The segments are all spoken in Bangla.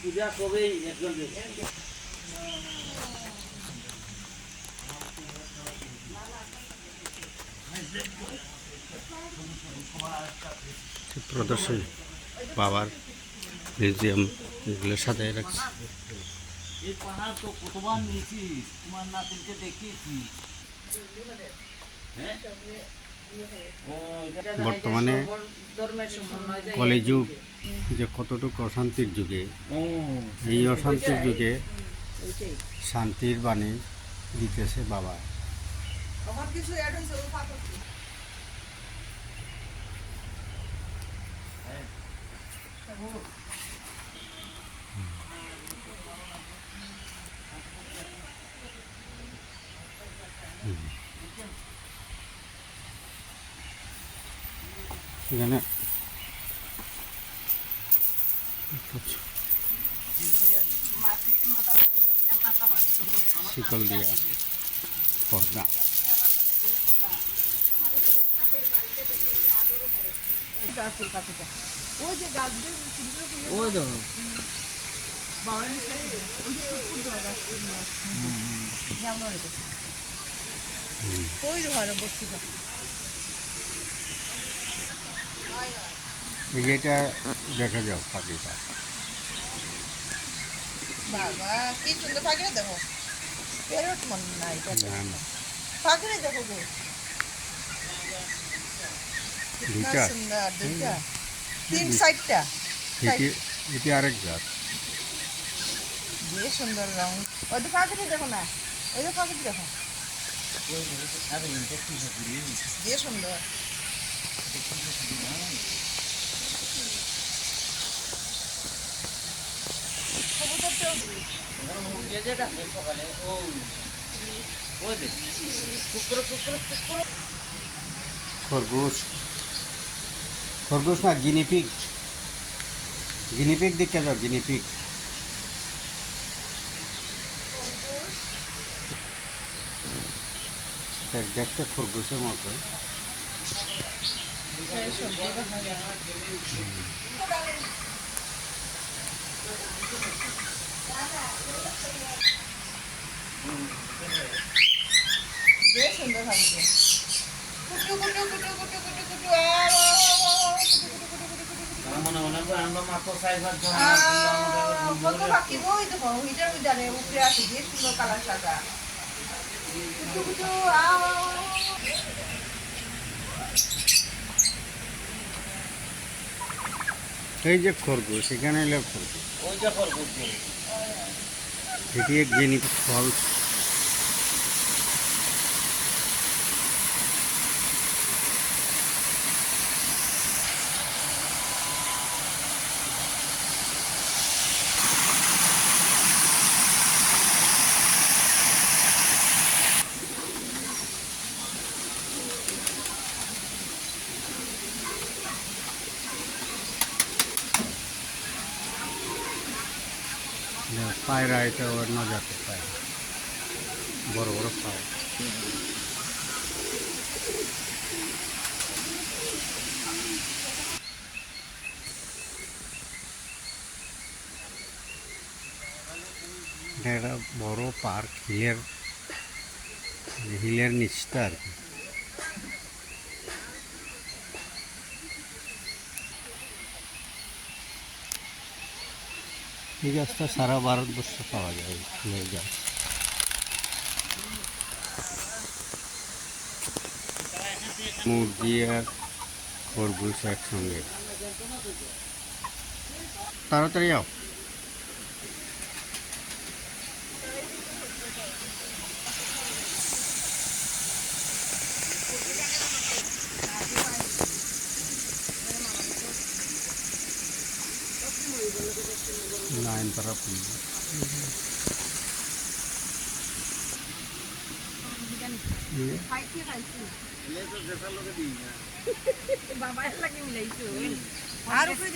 পূজা কবে একজন প্রদর্শনী বাবার মিউজিয়াম এগুলো সাজায় রাখছে। এই পাহাড় তো কতবার নিয়েছি, তোমার নাতিনকে দেখিয়েছি। বর্তমানে কলিযুগ যে কতটুকু অশান্তির যুগে, এই অশান্তির যুগে শান্তির বাণী দিতেছে বাবা। এখানে শিকল দিয়া পর্দা। এটা দেখা যাও পাখিটা, বাবা কি সুন্দর পাখিটা দেখো, প্যারট মনে না এটা পাখিটা দেখো গো, দুইটা সুন্দর দুইটা তিন সাইডটা, এটি আরেক জাত, যে সুন্দর রং। ওই তো পাখিটা দেখো না, ওই তো পাখিটা দেখো যে সুন্দর। খরগোশ, খরগোশ না গিনিপিগ, গিনিপিগ দেখতে যাও, গিনিপিগ। দেখতে খরগোশের মতো। যে সুন্দর পাখিটা, কুটু কুটু কুটু কুটু কুটু কুটু কত পাখি ওই দেখো, ওইটার মধ্যে উপরে আছে, যে সুন্দর কালার সাদা। এই যে খরগোশ, এখানে এলে খরগোশ, এটি এক গিনিপিগ ফলস। পায়রা, এটা অন্য জাতের পায়রা, বড় বড় পায়রা। এটা একটা বড় পার্ক, হিলের নিচটা আর কি। এই গাছটা সারা ভারতবর্ষ পাওয়া যায়, ফুলের গাছ। মুরগি আর খরগোশ একসঙ্গে। তাড়াতাড়ি আও। নয়নতারা ফুল। বাবা লাগে মিলাইছো আর উপরে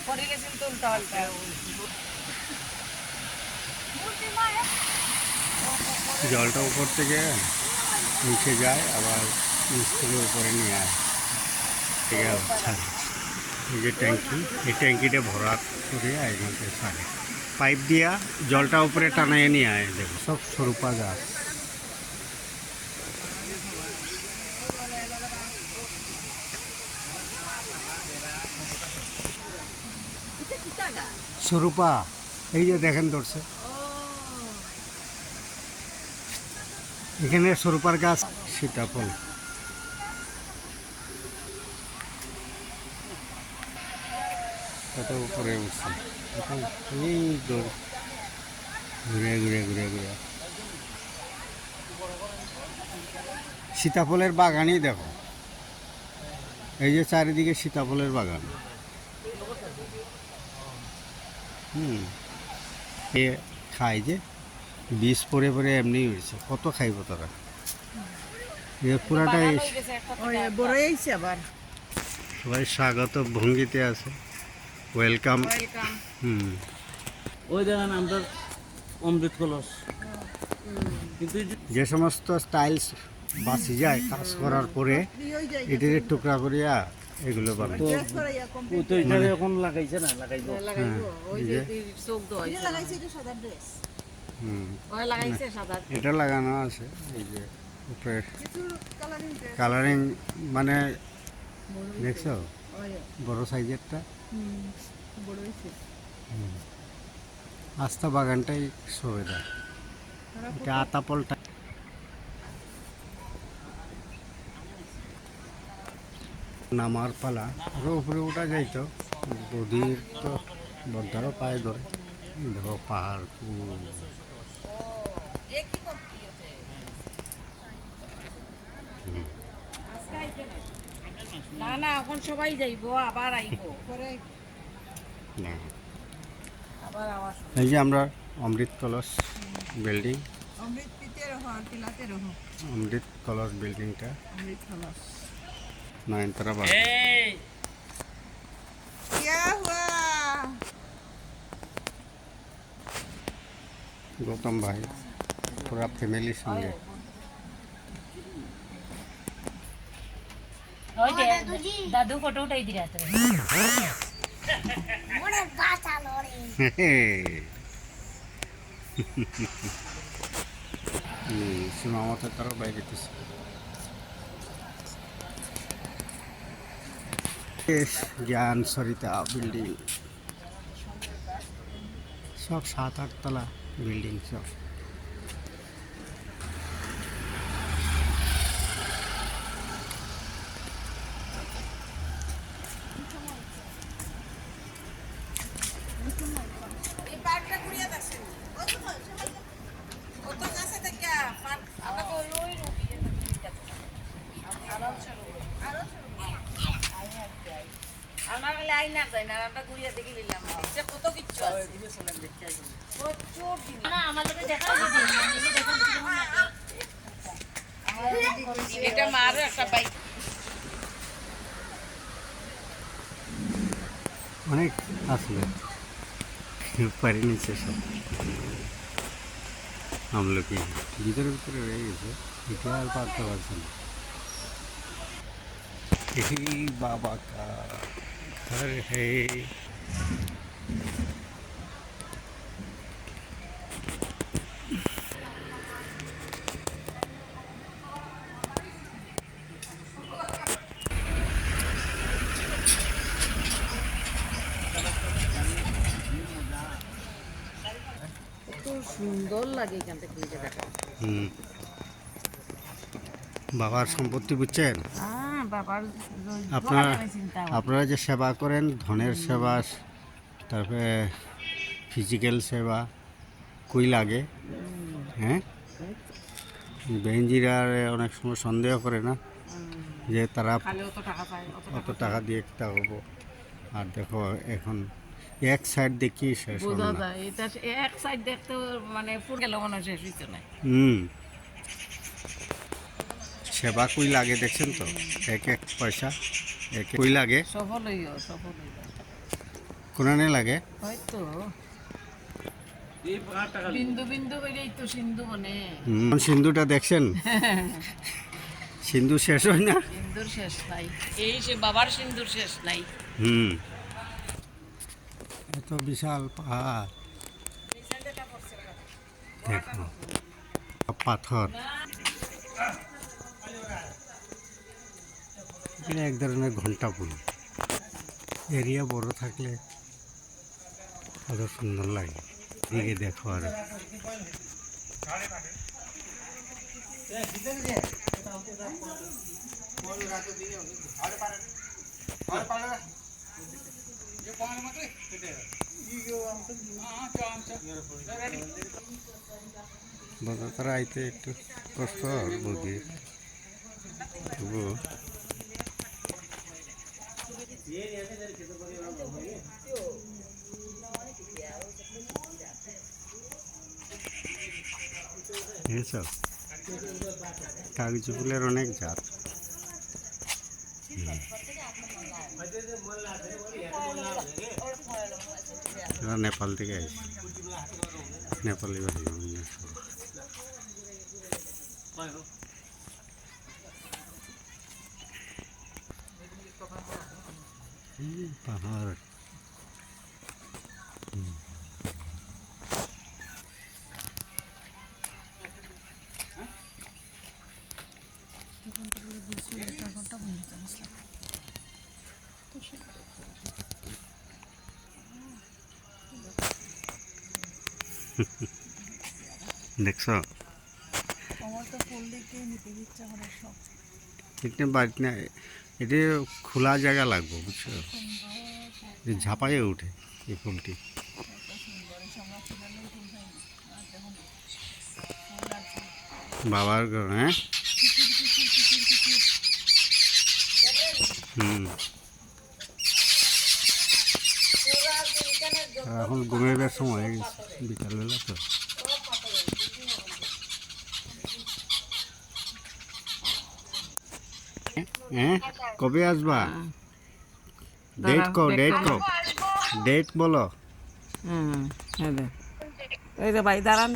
করে গেছেন তো উল্টা পাল্টা জলটা উপর থেকে নিচে যায়, আবার নিচ থেকে উপরে নিয়ে আসে। ঠিক আছে, ছাড়ে। এই যে ট্যাঙ্কি, এই ট্যাঙ্কিটা ভরা করে এখানটা ছাড়ে, পাইপ দিয়া জলটা উপরে টানায় নিয়ে আয়। দেখো সব সরুপা গাছ। সরুপা, এই যে দেখেন ধরছে এখানে সরুপার গাছ, সীতাফল। কত উপরে উঠছে, এই দৌড় ঘুরে ঘুরে ঘুরে ঘুরে সীতাফলের বাগানই দেখো। এই যে চারিদিকে সীতাফলের বাগান। এ খায় যে বীজ পরে পরে এমনি হয়েছে, কত খাইব তারা। পুরাটাই বড় হয়েছে আবার। সবাই স্বাগত ভঙ্গিতে আছে, ওয়েলকাম। ওই দেখেন আমরা অমৃত কলস, কিন্তু এই যে যে সমস্ত টাইলস বাঁচি যায় কাজ করার পরে এটির টুকরা করিয়া এগুলো বানায়। ও তো এটারে এখন লাগাইছে না, লাগাইবো। এটা লাগানো আছে, এই যে উপরে কালারিং, মানে দেখছো বড় সাইজেরটা। আস্তা বাগানটাই সুবিধা। এটা আতাপলটা নামার পালা, আরো উপরে উঠা যাইতো। বদির তো বদ্ধারও পায়ে ধরে। দেখো পাহাড়, না না এখন সবাই যাইবো, আবার আইবো পরে আবার আওয়াজ। এই যে আমরা অমৃত কলস বিল্ডিং, অমৃত পিতে রহ আর পিলাতে রহ। অমৃত কলস বিল্ডিংটা অমৃত খলাস। নয়নতারা বাগান। এই क्या हुआ? गौतम भाई पूरा फैमिली संगे। दादू फोटो उठाई दी रात रे मोरे बाचा लोरी सीमा मत करो बैग ज्ञान सरिता बिल्डिंग सब 7-8 तला बिल्डिंग सब। এই পার্কটা ঘুরিয়ে দেখছেন কত কাছে থেকে আমরা তো ওই রুবিয়ে আমরা গেলে আইনা যাই না, আমরা ঘুরিয়ে দেখে নিলাম যে কত কিছু আছে। প্রচুর জিনিস। না আমার লগে দেখা দিদি নিজে দেখা দিদি এটা মারও একটা বাইক। অনেক আসলে পারি নিচে সব আমলকি ভিতরে ভিতরে রয়ে গেছে, এটা আর পারতে পারছে না। এই বাবা কা ঘর হে। কত সুন্দর লাগে এখান থেকে এই জায়গাটা। বাবার সম্পত্তি বুঝছেন বাবার আপনারা, আপনারা যে সেবা করেন, ধনের সেবা, তারপরে ফিজিক্যাল সেবা কই লাগে। হ্যাঁ, বেঞ্জিরা অনেক সময় সন্দেহ করে না যে তারা অত টাকা দিয়ে একটা হবো। আর দেখো এখন এক সাইড দেখি শেষ হলো বোঝা না। যায় এটা এক সাইড দেখতে মানে পুরো গেল মনে হয় শেষ হইতে নাই। সেবা কই লাগে দেখছেন তো, এক এক পয়সা এক কই লাগে। সফল হইও। কোনানে লাগে হয়তো এই পাহাড়টা খালি বিন্দু বিন্দু হইলেই তো সিন্ধু বনে। সিন্ধুটা দেখছেন? সিন্ধু শেষ হয় না। সিন্ধুর শেষ নাই, এই সে বাবার সিন্ধুর শেষ নাই। হুম, এত বিশাল পাহাড় দেখো, পাথর। এখানে এক ধরনের ঘন্টা ফুল। এরিয়া বড় থাকলে কত সুন্দর লাগে। দিকে দেখো আর বড়তারা আইতে একটু কষ্ট বুঝি, তবু এসব কাগজি ফুলের অনেক জাত। এরা নেপাল থেকে আসছে, নেপালি ভাষা। পাহাড় দেখছ? আমার তো ফুল দেখে নিতে ইচ্ছা করে সব। এটা বাড়ি না, এটা খোলা জায়গা লাগবে, বুঝছো? ঝাঁপাইয়ে উঠে এই ফুলটি। বাবার ঘর, হ্যাঁ। হুম, এখন ঘুমের সময় হয়ে গেছে, বিকালবেলা তো। হ্যাঁ, কবে আসবা? ডেট কো, ডেট কো, ডেট বলো। এই যে ভাই দাঁড়ান।